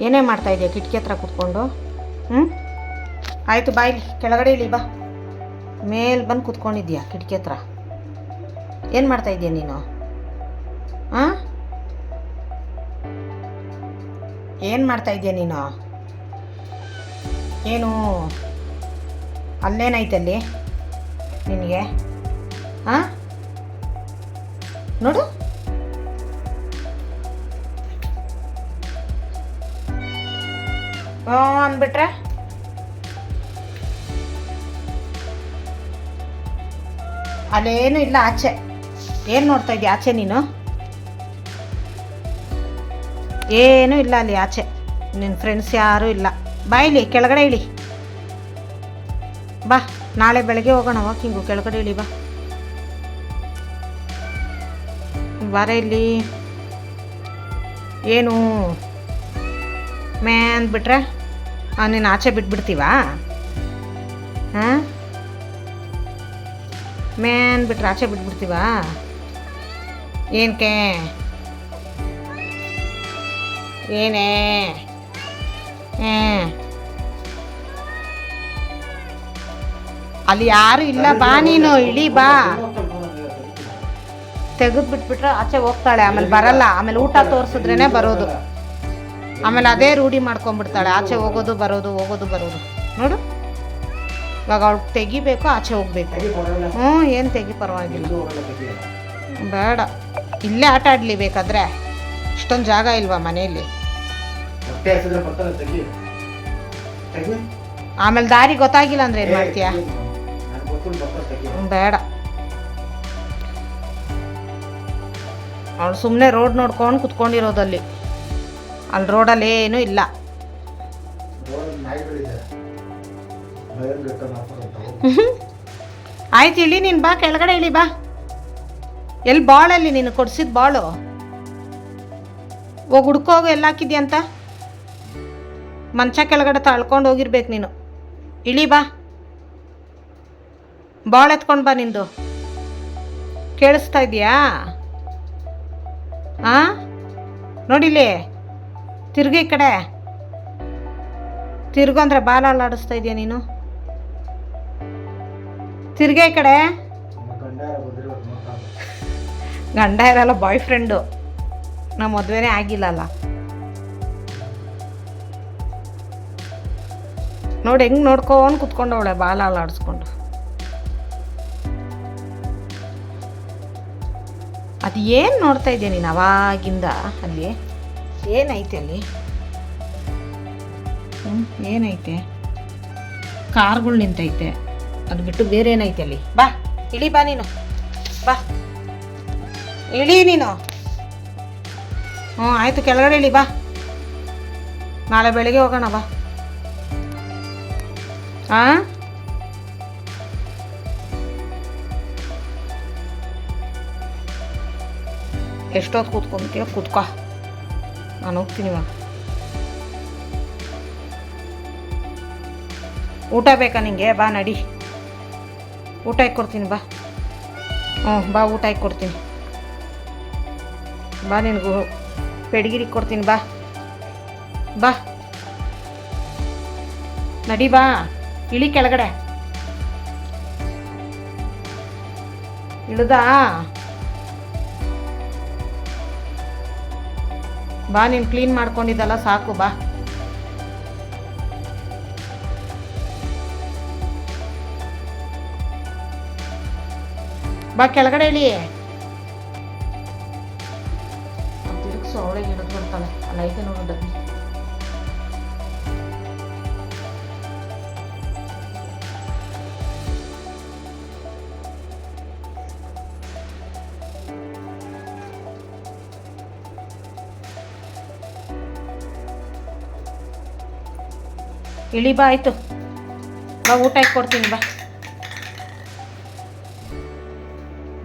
ಏನೇ ಮಾಡ್ತಾಯಿದ್ಯಾ ಕಿಟಕಿ ಹತ್ರ ಕೂತ್ಕೊಂಡು? ಹ್ಞೂ, ಆಯಿತು ಬಾಯ್ಲಿ, ಕೆಳಗಡೆ ಇಳಿ ಬಾ. ಮೇಲೆ ಬಂದು ಕೂತ್ಕೊಂಡಿದ್ಯಾ ಕಿಟಕಿ ಹತ್ರ? ಏನು ಮಾಡ್ತಾಯಿದ್ಯಾ ನೀನು? ಹಾಂ, ಏನು ಮಾಡ್ತಾಯಿದ್ಯಾ ನೀನು? ಏನು ಅಲ್ಲೇನೈತೆ ಅಲ್ಲಿ ನಿನಗೆ? ಹಾಂ, ನೋಡು. ಅಂದ್ಬಿಟ್ರೆ ಅಲ್ಲೇನು ಇಲ್ಲ ಆಚೆ. ಏನು ನೋಡ್ತಾ ಇದೀಯ ಆಚೆ ನೀನು? ಏನೂ ಇಲ್ಲ ಅಲ್ಲಿ ಆಚೆ. ನಿನ್ನ ಫ್ರೆಂಡ್ಸ್ ಯಾರೂ ಇಲ್ಲ. ಬಾ ಇಲ್ಲಿ ಕೆಳಗಡೆ ಇಳಿ ಬಾ. ನಾಳೆ ಬೆಳಗ್ಗೆ ಹೋಗೋಣ ವಾಕಿಂಗು. ಕೆಳಗಡೆ ಇಳಿ ಬಾ. ಬಾರ ಇಲ್ಲಿ. ಏನು ಮೇ ಅಂದ್ಬಿಟ್ರೆ ನೀನು ಆಚೆ ಬಿಟ್ಬಿಡ್ತೀವಾ? ಹಾಂ, ಮೇ ಅಂದ್ಬಿಟ್ರೆ ಆಚೆ ಬಿಟ್ಬಿಡ್ತೀವಾ? ಏನಕ್ಕೆ? ಏನೇ? ಅಲ್ಲಿ ಯಾರು ಇಲ್ಲ, ಬಾ ನೀನು ಇಳಿ ಬಾ. ತೆಗೆದು ಬಿಟ್ಬಿಟ್ರೆ ಆಚೆ ಹೋಗ್ತಾಳೆ, ಆಮೇಲೆ ಬರಲ್ಲ. ಆಮೇಲೆ ಊಟ ತೋರಿಸಿದ್ರೇ ಬರೋದು. ಆಮೇಲೆ ಅದೇ ರೂಢಿ ಮಾಡ್ಕೊಂಡ್ಬಿಡ್ತಾಳೆ, ಆಚೆ ಹೋಗೋದು ಬರೋದು ಹೋಗೋದು ಬರೋದು. ನೋಡು, ಇವಾಗ ಅವ್ಳಿಗೆ ತೆಗಿಬೇಕು, ಆಚೆ ಹೋಗ್ಬೇಕು. ಹ್ಞೂ, ಏನು ತೆಗಿ, ಪರವಾಗಿಲ್ಲ, ಬೇಡ. ಇಲ್ಲೇ ಆಟ ಆಡಲಿ ಬೇಕಾದ್ರೆ. ಇಷ್ಟೊಂದು ಜಾಗ ಇಲ್ವಾ ಮನೆಯಲ್ಲಿ? ಆಮೇಲೆ ದಾರಿ ಗೊತ್ತಾಗಿಲ್ಲ ಅಂದರೆ ಏನು ಮಾಡ್ತೀಯ? ಬೇಡ. ಅವಳು ಸುಮ್ಮನೆ ರೋಡ್ ನೋಡ್ಕೊಂಡು ಕುತ್ಕೊಂಡಿರೋದಲ್ಲಿ. ಅಲ್ಲಿ ರೋಡಲ್ಲಿ ಏನೂ ಇಲ್ಲ. ಆಯ್ತು ಇಳಿ ನೀನು, ಬಾ ಕೆಳಗಡೆ ಇಳಿ ಬಾ. ಎಲ್ಲಿ ಬಾಳಲ್ಲಿ ನೀನು ಕೊಡ್ಸಿದ ಬಾಳು? ಹೋಗಿ ಹುಡ್ಕೋಗು ಎಲ್ಲ ಹಾಕಿದ್ಯಾ ಅಂತ. ಮಂಚ ಕೆಳಗಡೆ ತಳ್ಕೊಂಡು ಹೋಗಿರ್ಬೇಕು ನೀನು. ಇಳಿ ಬಾ, ಬಾಲ್ ಎತ್ಕೊಂಡು ಬಾ. ನಿಂದು ಕೇಳಿಸ್ತಾ ಇದೆಯಾ? ಹಾಂ, ನೋಡಿಲಿ, ತಿರ್ಗಿ ಈ ಕಡೆ ತಿರ್ಗು ಅಂದರೆ ಬಾಲ್ ಆಡಿಸ್ತಾ ಇದೆಯಾ ನೀನು? ತಿರ್ಗಿ ಈ ಕಡೆ. ಗಂಡ ಇರಲ್ಲ, ಬಾಯ್ ಫ್ರೆಂಡು. ನಮ್ಮ ಮದುವೆನೇ ಆಗಿಲ್ಲಲ್ಲ. ನೋಡಿ ಹೆಂಗೆ ನೋಡ್ಕೊಂಡು ಕುತ್ಕೊಂಡವಳೆ ಬಾಲ್ ಆಡಿಸ್ಕೊಂಡು. ಅದು ಏನು ನೋಡ್ತಾ ಇದ್ದೆ ನೀನು ಅವಾಗಿಂದ? ಅಲ್ಲಿ ಏನೈತೆ ಅಲ್ಲಿ? ಏನೈತೆ? ಕಾರ್ಗಳು ನಿಂತೈತೆ, ಅದು ಬಿಟ್ಟು ಬೇರೆ ಏನೈತೆ ಅಲ್ಲಿ? ಬಾ ಇಳಿ ಬಾ ನೀನು, ಬಾ ಇಳಿ ನೀನು. ಹ್ಞೂ ಆಯಿತು, ಕೆಳಗಡೆ ಇಳಿ ಬಾ. ನಾಳೆ ಬೆಳಗ್ಗೆ ಹೋಗೋಣ ಬಾ. ಹಾಂ, ಎಷ್ಟೊತ್ತು ಕೂತ್ಕೊಂತೀಯೋ ಕೂತ್ಕೋ, ನಾನು ಹೋಗ್ತೀನಿ ಇವಾಗ. ಊಟ ಬೇಕಾ ನಿಂಗೆ? ಬಾ ನಡಿ, ಊಟ ಇಕ್ಕೊಡ್ತೀನಿ ಬಾ. ಹ್ಞೂ ಬಾ, ಊಟ ಇಕ್ಕೊಡ್ತೀನಿ ಬಾ. ನಿನಗೂ ಪೆಡಿಗಿರಿ ಕೊಡ್ತೀನಿ ಬಾ. ಬಾ ನಡಿ ಬಾ. ಇಳಿ ಕೆಳಗಡೆ. ಇಳ್ದಾ? ಬಾ, ನೀನು ಕ್ಲೀನ್ ಮಾಡ್ಕೊಂಡಿದ್ದಲ್ಲ ಸಾಕು, ಬಾ. ಬಾ ಕೆಳಗಡೆ ಇಳಿ. ತಿರುಗಿಸು, ಅವಳಿಗೆ ಹಿಡಿದು ಬರ್ತಾಳೆ. ಅಲ್ಲೈತೆ ನೋಡು ಡಬ್ಬಿ. ಇಳಿ ಬಾ, ಆಯಿತು ಬಾ, ಊಟ ಇಕ್ಕೊಡ್ತೀನಿ ಬಾ.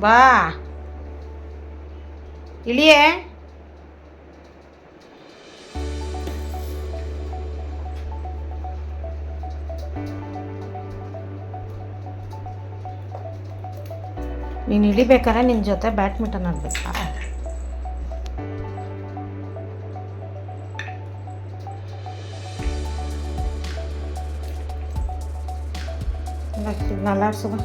ಬಾ ಇಳಿಯೇ. ನೀನು ಇಳಿಬೇಕಾದ್ರೆ ನಿನ್ನ ಜೊತೆ ಬ್ಯಾಡ್ಮಿಂಟನ್ ಆಡಬೇಕಾ? ನಲ್ಲಾಡ್ಸು ಬಾ.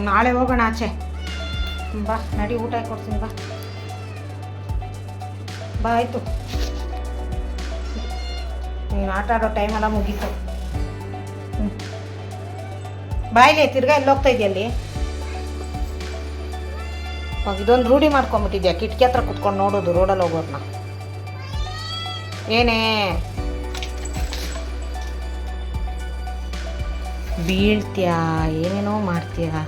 ನಾಳೆ ಹೋಗೋಣ ಆಚೆ. ಬಾ ನಡಿ, ಊಟ ಕೊಡ್ತೀನಿ ಬಾ. ಬಾ ಆಯಿತು, ನೀನು ಆಟ ಆಡೋ ಟೈಮೆಲ್ಲ ಮುಗೀತು. ಬಾಯಿಲೆ ತಿರ್ಗಾ ಎಲ್ಲಿ ಹೋಗ್ತಾ ಇದೆಯಲ್ಲಿ? ಇದೊಂದು ರೂಢಿ ಮಾಡ್ಕೊಂಬಿಟ್ಟಿದ್ಯಾ, ಕಿಟಕಿ ಹತ್ರ ಕುತ್ಕೊಂಡು ನೋಡೋದು ರೋಡಲ್ಲಿ ಹೋಗೋರನ್ನ. ಏನೇ ಬೀಳ್ತೀಯಾ, ಏನೇನೋ ಮಾಡ್ತೀಯಾ?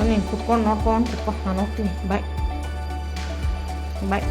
ನೀನು ಕುತ್ಕೊಂಡು ನೋಡ್ಕೊಂಡು ಕುತ್ಕೊ, ನಾನು ಹೋಗ್ತೀನಿ. ಬಾಯ್ ಬಾಯ್.